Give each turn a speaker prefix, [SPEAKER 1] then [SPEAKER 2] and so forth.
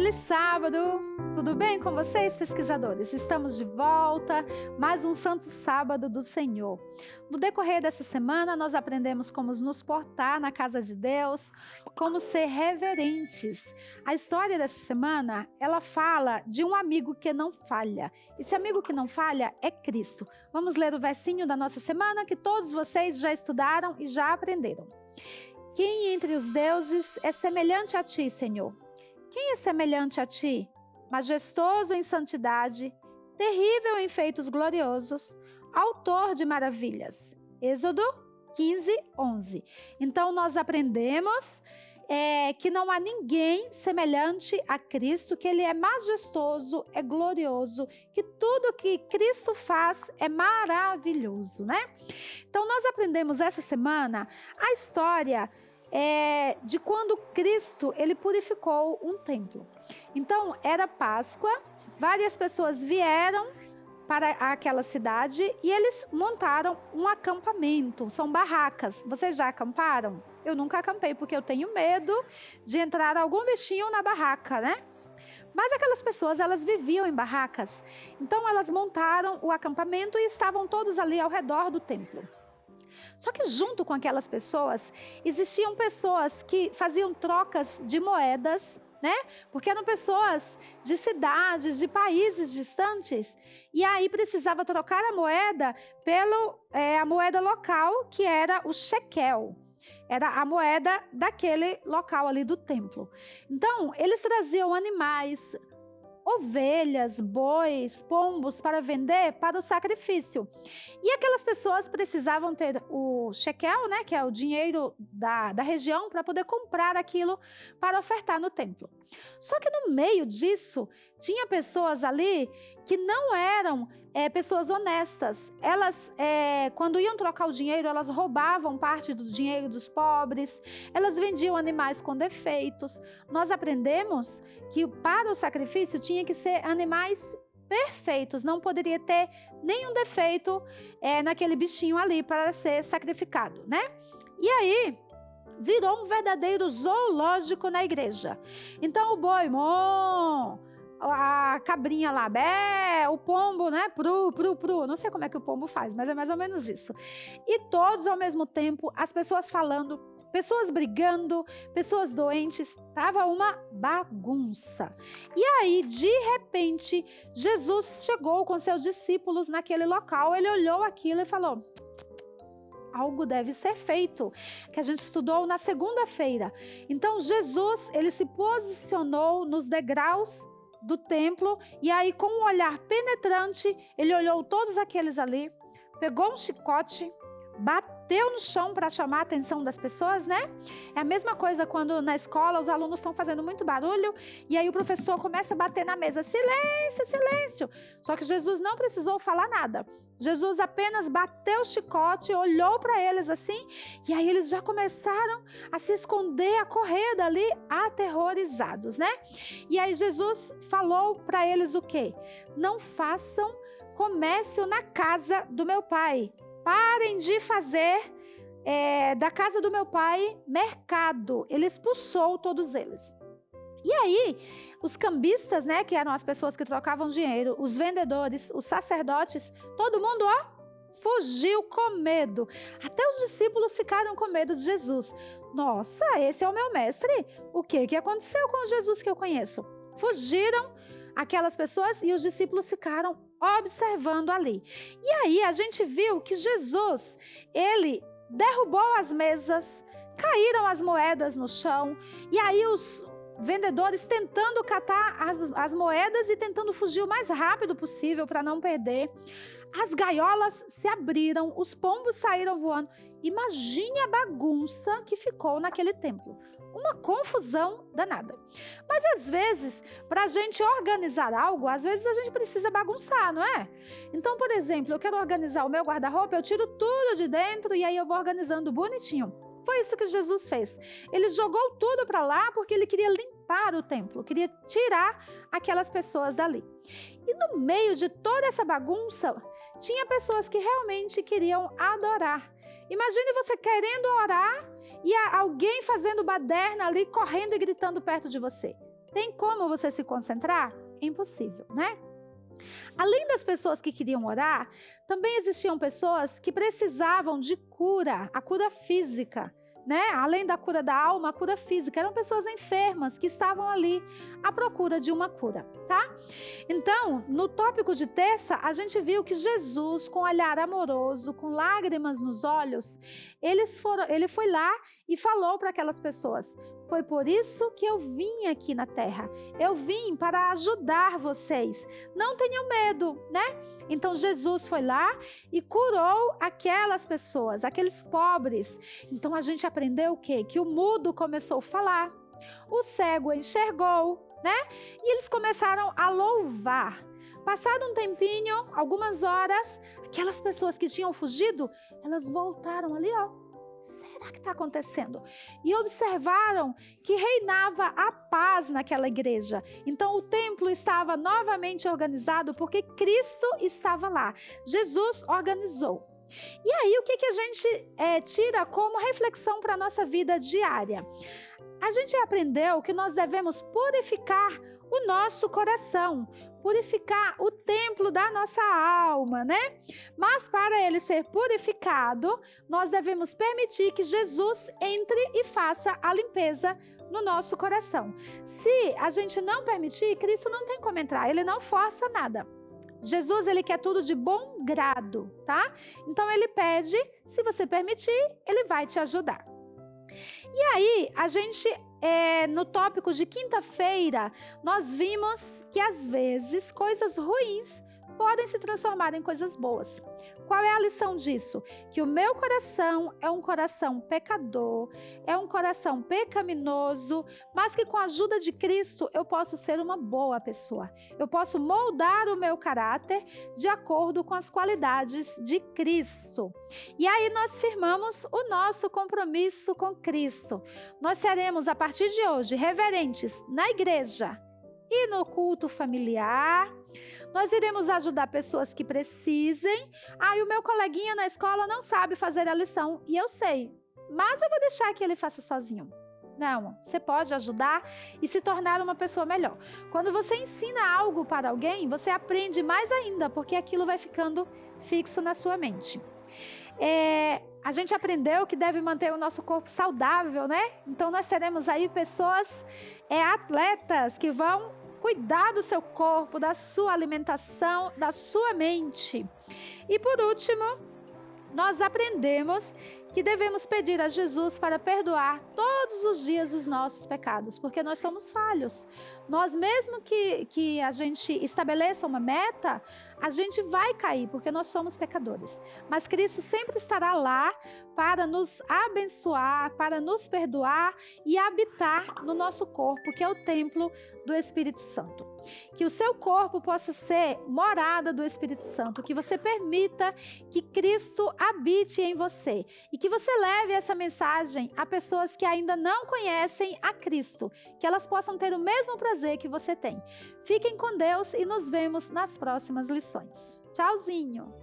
[SPEAKER 1] Feliz sábado! Tudo bem com vocês, pesquisadores? Estamos de volta, mais um santo sábado do Senhor. No decorrer dessa semana, nós aprendemos como nos portar na casa de Deus, como ser reverentes. A história dessa semana, ela fala de um amigo que não falha. Esse amigo que não falha é Cristo. Vamos ler o versinho da nossa semana que todos vocês já estudaram e já aprenderam. Quem entre os deuses é semelhante a ti, Senhor? Quem é semelhante a ti? Majestoso em santidade, terrível em feitos gloriosos, autor de maravilhas. Êxodo 15, 11. Então, nós aprendemos que não há ninguém semelhante a Cristo, que Ele é majestoso, é glorioso, que tudo que Cristo faz é maravilhoso, né? Então, nós aprendemos essa semana a história de quando Cristo ele purificou um templo. Então, era Páscoa, várias pessoas vieram para aquela cidade e eles montaram um acampamento, são barracas. Vocês já acamparam? Eu nunca acampei porque eu tenho medo de entrar algum bichinho na barraca, né? Mas aquelas pessoas, elas viviam em barracas. Então, elas montaram o acampamento e estavam todos ali ao redor do templo. Só que junto com aquelas pessoas, existiam pessoas que faziam trocas de moedas, né? Porque eram pessoas de cidades, de países distantes. E aí precisava trocar a moeda a moeda local, que era o shekel. Era a moeda daquele local ali do templo. Então, eles traziam animais, ovelhas, bois, pombos para vender para o sacrifício. E aquelas pessoas precisavam ter o shekel, né, que é o dinheiro da região, para poder comprar aquilo para ofertar no templo. Só que no meio disso, tinha pessoas ali que não eram pessoas honestas. Elas, quando iam trocar o dinheiro, elas roubavam parte do dinheiro dos pobres, elas vendiam animais com defeitos. Nós aprendemos que para o sacrifício tinha que ser animais perfeitos, não poderia ter nenhum defeito naquele bichinho ali para ser sacrificado, né? E aí virou um verdadeiro zoológico na igreja. Então o boi, a cabrinha lá, bé, o pombo, né, pru, não sei como é que o pombo faz, mas é mais ou menos isso. E todos ao mesmo tempo, as pessoas falando, pessoas brigando, pessoas doentes, estava uma bagunça. E aí, de repente, Jesus chegou com seus discípulos naquele local, ele olhou aquilo e falou: algo deve ser feito, que a gente estudou na segunda-feira. Então, Jesus, ele se posicionou nos degraus do templo, e aí, com um olhar penetrante, ele olhou todos aqueles ali, pegou um chicote, bateu no chão para chamar a atenção das pessoas, né? É a mesma coisa quando na escola os alunos estão fazendo muito barulho e aí o professor começa a bater na mesa, silêncio, silêncio. Só que Jesus não precisou falar nada. Jesus apenas bateu o chicote, olhou para eles assim, e aí eles já começaram a se esconder, a correr dali, aterrorizados, né? E aí Jesus falou para eles o quê? Não façam comércio na casa do meu pai. Parem de fazer da casa do meu pai mercado. Ele expulsou todos eles. E aí, os cambistas, né, que eram as pessoas que trocavam dinheiro, os vendedores, os sacerdotes, todo mundo, fugiu com medo. Até os discípulos ficaram com medo de Jesus. Nossa, esse é o meu mestre? O que aconteceu com o Jesus que eu conheço? Fugiram aquelas pessoas e os discípulos ficaram observando ali. E aí a gente viu que Jesus, ele derrubou as mesas, caíram as moedas no chão, e aí os vendedores tentando catar as moedas e tentando fugir o mais rápido possível para não perder. As gaiolas se abriram, os pombos saíram voando. Imagine a bagunça que ficou naquele templo. Uma confusão danada. Mas às vezes, para a gente organizar algo, às vezes a gente precisa bagunçar, não é? Então, por exemplo, eu quero organizar o meu guarda-roupa, eu tiro tudo de dentro e aí eu vou organizando bonitinho. Foi isso que Jesus fez. Ele jogou tudo para lá porque ele queria limpar o templo, queria tirar aquelas pessoas dali. E no meio de toda essa bagunça, tinha pessoas que realmente queriam adorar. Imagine você querendo orar e alguém fazendo baderna ali, correndo e gritando perto de você. Tem como você se concentrar? Impossível, né? Além das pessoas que queriam orar, também existiam pessoas que precisavam de cura, a cura física, né? Além da cura da alma, a cura física. Eram pessoas enfermas que estavam ali à procura de uma cura, tá? Então, no tópico de terça, a gente viu que Jesus, com olhar amoroso, com lágrimas nos olhos, ele foi lá e falou para aquelas pessoas: foi por isso que eu vim aqui na terra. Eu vim para ajudar vocês. Não tenham medo, né? Então Jesus foi lá e curou aquelas pessoas, aqueles pobres. Então a gente aprendeu o quê? Que o mudo começou a falar, o cego enxergou, né? E eles começaram a louvar. Passado um tempinho, algumas horas, aquelas pessoas que tinham fugido, elas voltaram ali, ó. Será que está acontecendo? E observaram que reinava a paz naquela igreja. Então o templo estava novamente organizado porque Cristo estava lá. Jesus organizou. E aí o que a gente tira como reflexão para a nossa vida diária? A gente aprendeu que nós devemos purificar o nosso coração, purificar o templo da nossa alma, né? Mas para ele ser purificado, nós devemos permitir que Jesus entre e faça a limpeza no nosso coração. Se a gente não permitir, Cristo não tem como entrar, ele não força nada. Jesus, ele quer tudo de bom grado, tá? Então ele pede, se você permitir, ele vai te ajudar. E aí, a gente, no tópico de quinta-feira, nós vimos que às vezes coisas ruins podem se transformar em coisas boas. Qual é a lição disso? Que o meu coração é um coração pecador, é um coração pecaminoso, mas que com a ajuda de Cristo eu posso ser uma boa pessoa. Eu posso moldar o meu caráter de acordo com as qualidades de Cristo. E aí nós firmamos o nosso compromisso com Cristo. Nós seremos, a partir de hoje, reverentes na igreja e no culto familiar. Nós iremos ajudar pessoas que precisem. E o meu coleguinha na escola não sabe fazer a lição, e eu sei, mas eu vou deixar que ele faça sozinho. Não, você pode ajudar e se tornar uma pessoa melhor. Quando você ensina algo para alguém, você aprende mais ainda, porque aquilo vai ficando fixo na sua mente. A gente aprendeu que deve manter o nosso corpo saudável, né? Então nós teremos aí pessoas, atletas, que vão cuidar do seu corpo, da sua alimentação, da sua mente. E por último, nós aprendemos que devemos pedir a Jesus para perdoar todos os dias os nossos pecados, porque nós somos falhos. Nós, mesmo que a gente estabeleça uma meta, a gente vai cair, porque nós somos pecadores. Mas Cristo sempre estará lá para nos abençoar, para nos perdoar e habitar no nosso corpo, que é o templo do Espírito Santo. Que o seu corpo possa ser morada do Espírito Santo, que você permita que Cristo habite em você e que você leve essa mensagem a pessoas que ainda não conhecem a Cristo, que elas possam ter o mesmo prazer que você tem. Fiquem com Deus e nos vemos nas próximas lições. Tchauzinho!